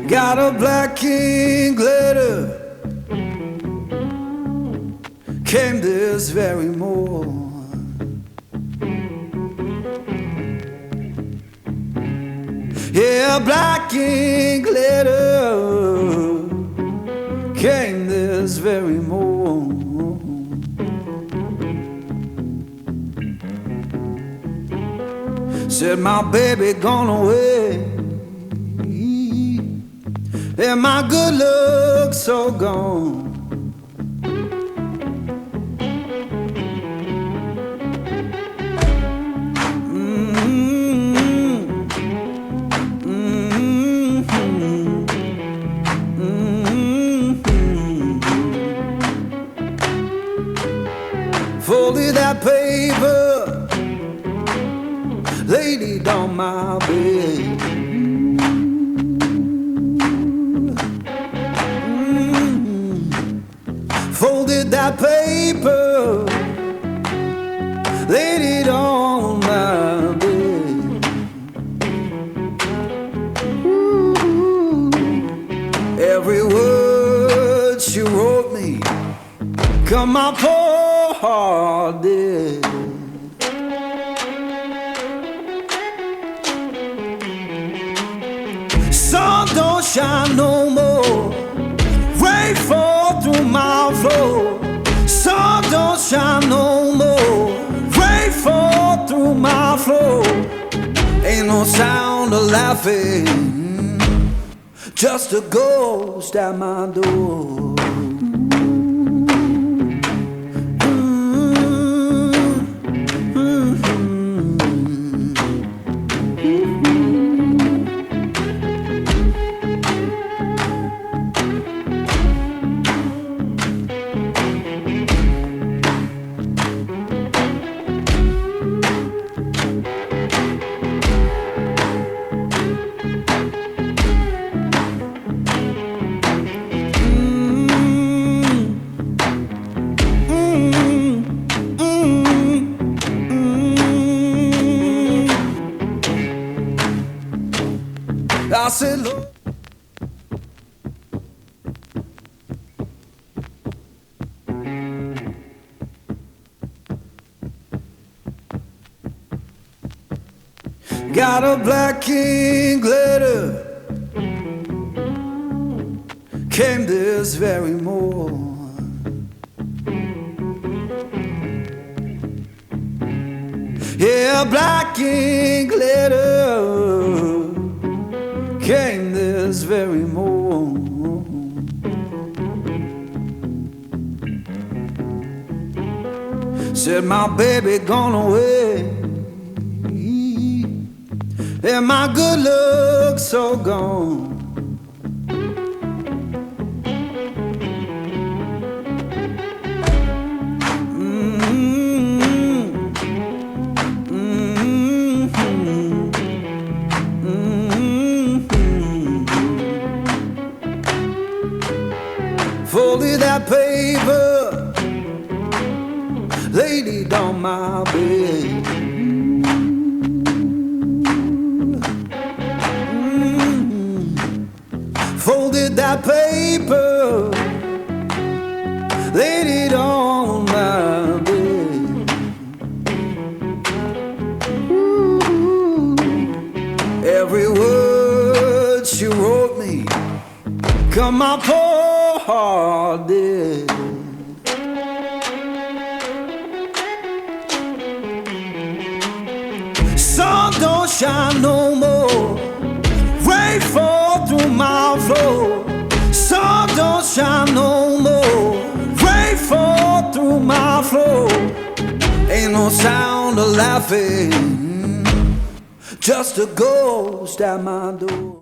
Got a black king glitter, came this very morn. Yeah, black king glitter came this very morn. Said my baby gone away, and my good looks so gone. Folded that paper, laid it on my bed. Folded that paper, laid it on my bed. Every word she wrote me, come my poor heart did. Sun don't shine no more, rain fall through my floor. Sun don't shine no more, rain fall through my floor. Ain't no sound of laughing, just a ghost at my door. I said, look, got a black king glitter, came this very morn. Yeah, black king glitter came this very morn. Said my baby gone away, and my good looks so gone. Folded that paper, laid it on my bed. Folded that paper, laid it on my bed. Every word she wrote me, come my poor heart did. Sun don't shine no more, rain fall through my floor. Sun don't shine no more, rain fall through my floor. Ain't no sound of laughing, just a ghost at my door.